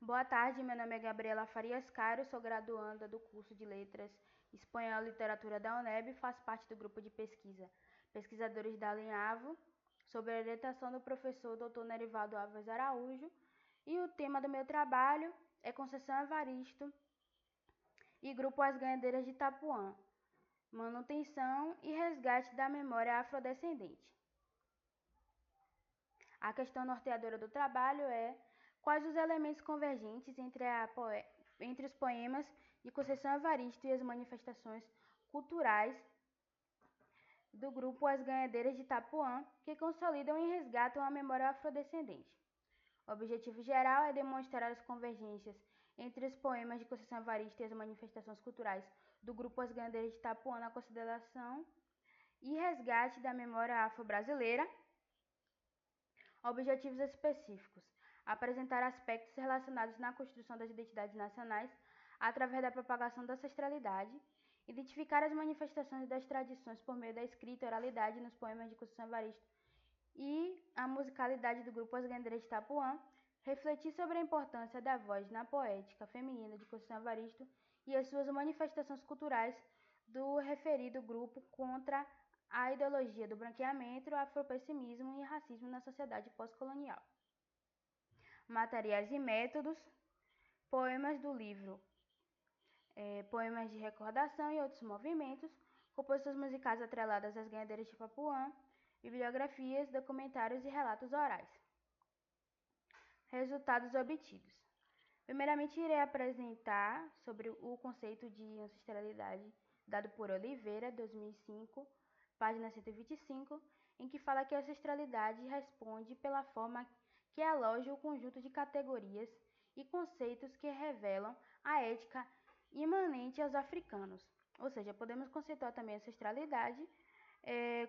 Boa tarde, meu nome é Gabriela Farias Caro, sou graduanda do curso de Letras Espanhol e Literatura da UNEB e faço parte do grupo de pesquisa Pesquisadores da Linhavo, sob a orientação do professor Dr. Nerivaldo Alves Araújo, e o tema do meu trabalho é Conceição Evaristo e Grupo As Ganhadeiras de Itapuã, manutenção e resgate da memória afrodescendente. A questão norteadora do trabalho é: quais os elementos convergentes entre os poemas de Conceição Evaristo e as manifestações culturais do grupo As Ganhadeiras de Itapuã, que consolidam e resgatam a memória afrodescendente? O objetivo geral é demonstrar as convergências entre os poemas de Conceição Evaristo e as manifestações culturais do grupo As Ganhadeiras de Itapuã na consideração e resgate da memória afro-brasileira. Objetivos específicos: apresentar aspectos relacionados na construção das identidades nacionais através da propagação da ancestralidade, identificar as manifestações das tradições por meio da escrita e oralidade nos poemas de Conceição Evaristo e a musicalidade do grupo As Ganhadeiras de Itapuã, refletir sobre a importância da voz na poética feminina de Conceição Evaristo e as suas manifestações culturais do referido grupo contra a ideologia do branqueamento, afropessimismo e racismo na sociedade pós-colonial. Materiais e métodos: poemas do livro Poemas de Recordação e Outros Movimentos, composições musicais atreladas às Ganhadeiras de Itapuã, bibliografias, documentários e relatos orais. Resultados obtidos. Primeiramente, irei apresentar sobre o conceito de ancestralidade dado por Oliveira, 2005, página 125, em que fala que a ancestralidade responde pela forma que aloja o conjunto de categorias e conceitos que revelam a ética imanente aos africanos. Ou seja, podemos conceituar também a ancestralidade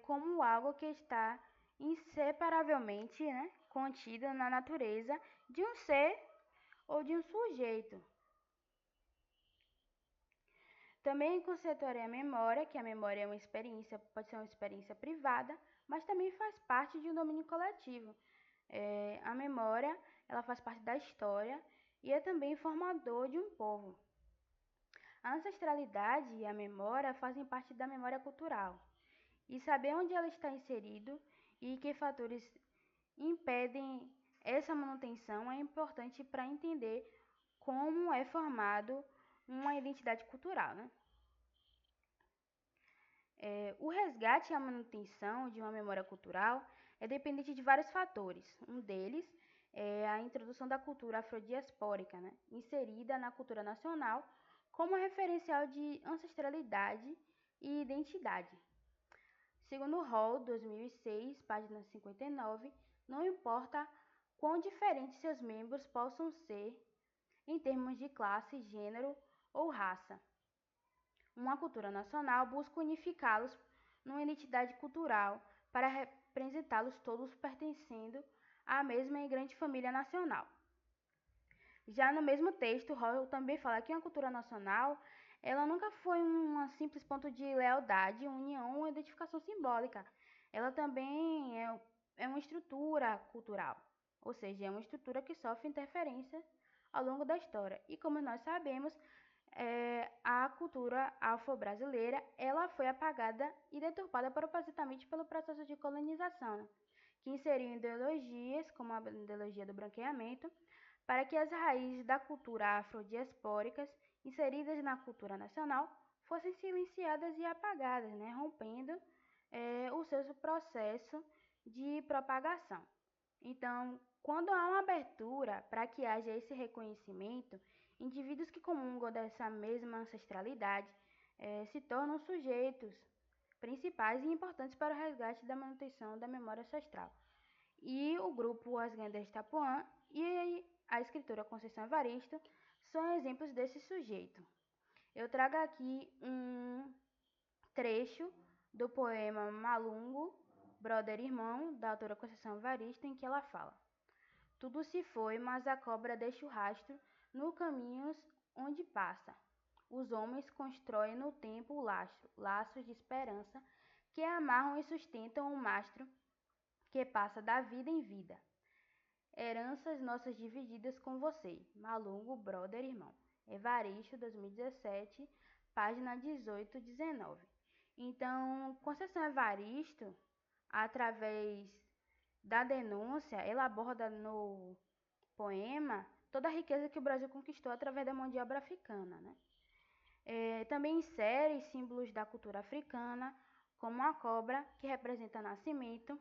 como algo que está inseparavelmente contida na natureza de um ser ou de um sujeito. Também conceituarei a memória, que a memória é uma experiência, pode ser uma experiência privada, mas também faz parte de um domínio coletivo. A memória, ela faz parte da história e é também formador de um povo. A ancestralidade e a memória fazem parte da memória cultural. E saber onde ela está inserido e que fatores impedem essa manutenção é importante para entender como é formado uma identidade cultural, O resgate e a manutenção de uma memória cultural é dependente de vários fatores. Um deles é a introdução da cultura afrodiaspórica, inserida na cultura nacional como referencial de ancestralidade e identidade. Segundo Hall, 2006, página 59, não importa quão diferentes seus membros possam ser em termos de classe, gênero ou raça. Uma cultura nacional busca unificá-los numa identidade cultural para representá-los todos pertencendo à mesma e grande família nacional. Já no mesmo texto, Hall também fala que uma cultura nacional ela nunca foi um simples ponto de lealdade, união ou identificação simbólica. Ela também é uma estrutura cultural, ou seja, é uma estrutura que sofre interferência ao longo da história. E como nós sabemos, a cultura afro-brasileira ela foi apagada e deturpada propositalmente pelo processo de colonização, que inseriu ideologias, como a ideologia do branqueamento, para que as raízes da cultura afrodiaspóricas inseridas na cultura nacional fossem silenciadas e apagadas, rompendo o seu processo de propagação. Então, quando há uma abertura para que haja esse reconhecimento, indivíduos que comungam dessa mesma ancestralidade se tornam sujeitos principais e importantes para o resgate da manutenção da memória ancestral. E o grupo As Ganhadeiras de Itapuã e a escritora Conceição Evaristo são exemplos desse sujeito. Eu trago aqui um trecho do poema Malungo, Brother Irmão, da autora Conceição Evaristo, em que ela fala: tudo se foi, mas a cobra deixa o rastro no caminhos onde passa. Os homens constroem no tempo laços de esperança que amarram e sustentam o mastro que passa da vida em vida. Heranças nossas divididas com você. Malungo, brother, irmão. Evaristo, 2017, página 18 e 19. Então, Conceição Evaristo, através da denúncia, ela aborda no poema toda a riqueza que o Brasil conquistou através da mão de obra africana, né? Também insere símbolos da cultura africana, como a cobra, que representa nascimento,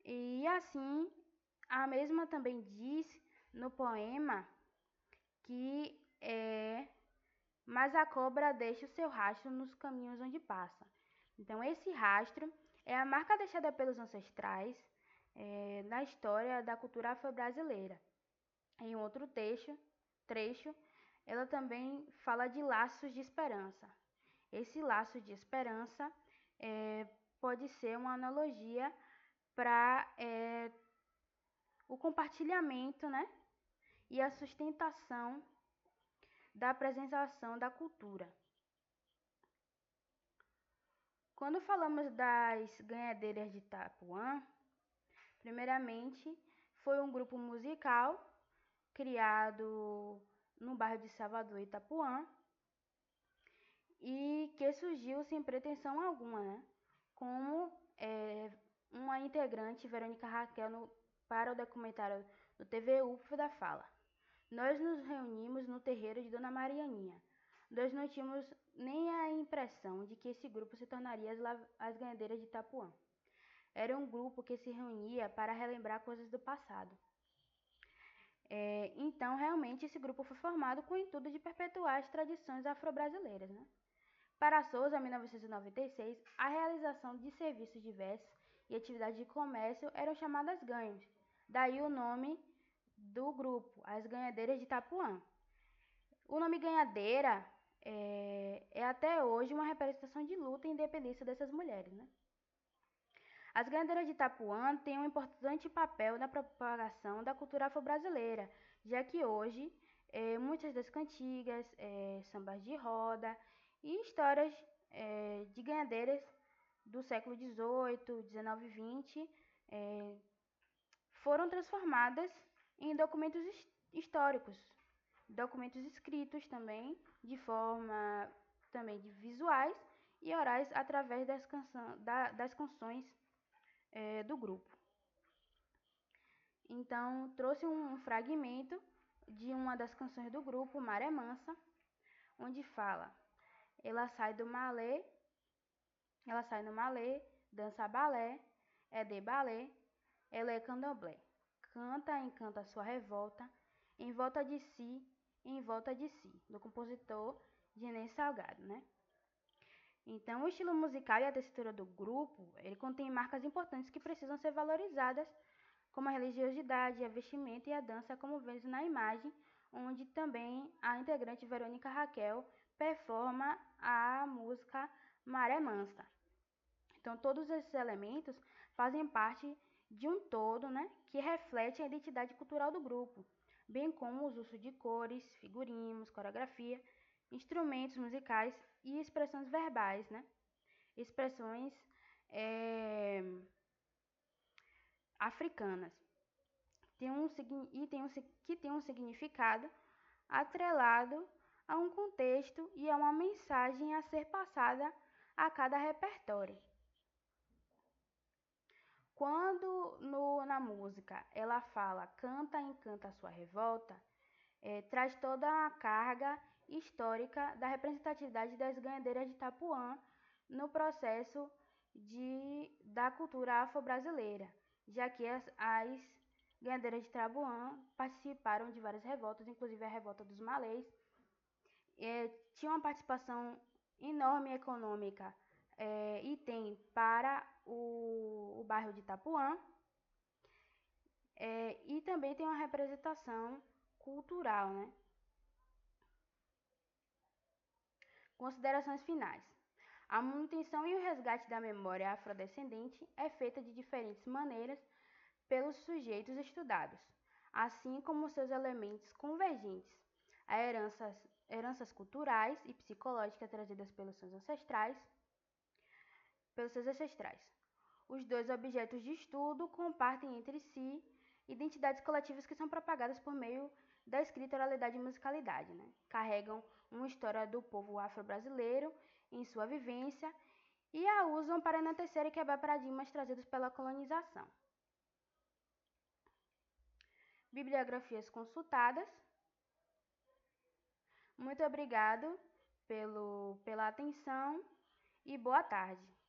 e assim a mesma também diz no poema que mas a cobra deixa o seu rastro nos caminhos onde passa. Então esse rastro é a marca deixada pelos ancestrais na história da cultura afro-brasileira. Em outro trecho, ela também fala de laços de esperança. Esse laço de esperança pode ser uma analogia para o compartilhamento, né, e a sustentação da apresentação da cultura. Quando falamos das Ganhadeiras de Itapuã, primeiramente foi um grupo musical criado no bairro de Salvador, Itapuã, e que surgiu sem pretensão alguma, né? Como uma integrante, Verônica Raquel, para o documentário do TV UFO da fala. Nós nos reunimos no terreiro de Dona Marianinha. Nós não tínhamos nem a impressão de que esse grupo se tornaria as Ganhadeiras de Itapuã. Era um grupo que se reunia para relembrar coisas do passado. Então, realmente, esse grupo foi formado com o intuito de perpetuar as tradições afro-brasileiras, né? Para Souza, em 1996, a realização de serviços diversos e atividades de comércio eram chamadas ganhos. Daí o nome do grupo, as Ganhadeiras de Itapuã. O nome ganhadeira é até hoje uma representação de luta e independência dessas mulheres, né? As Ganhadeiras de Itapuã têm um importante papel na propagação da cultura afro-brasileira, já que hoje muitas das cantigas, sambas de roda e histórias de ganhadeiras do século XVIII, XIX e XX foram transformadas em documentos históricos, documentos escritos também, de forma também de visuais e orais através das canções do grupo. Então, trouxe um fragmento de uma das canções do grupo, Maré Mansa, onde fala: ela sai no malê, dança balé, é de balé, ela é candomblé. Canta, encanta sua revolta, em volta de si, do compositor Genê Salgado, né? Então, o estilo musical e a textura do grupo, ele contém marcas importantes que precisam ser valorizadas, como a religiosidade, a vestimenta e a dança, como vemos na imagem, onde também a integrante Verônica Raquel performa a música Maré Mansa. Então, todos esses elementos fazem parte de um todo, né, que reflete a identidade cultural do grupo, bem como os usos de cores, figurinos, coreografia, instrumentos musicais e expressões verbais, né? Expressões africanas. Que tem um significado atrelado a um contexto e a uma mensagem a ser passada a cada repertório. Quando na música ela fala canta, encanta a sua revolta, traz toda a carga histórica da representatividade das ganhadeiras de Itapuã no processo da cultura afro-brasileira, já que as ganhadeiras de Itapuã participaram de várias revoltas, inclusive a revolta dos malês, tinha uma participação enorme econômica e tem para o bairro de Itapuã, e também tem uma representação cultural, né? Considerações finais. A manutenção e o resgate da memória afrodescendente é feita de diferentes maneiras pelos sujeitos estudados, assim como seus elementos convergentes, a heranças culturais e psicológicas trazidas pelos seus ancestrais. Os dois objetos de estudo compartem entre si Identidades coletivas que são propagadas por meio da escrita, oralidade e musicalidade, né? Carregam uma história do povo afro-brasileiro em sua vivência e a usam para enaltecer e quebrar paradigmas trazidos pela colonização. Bibliografias consultadas. Muito obrigado pela atenção e boa tarde.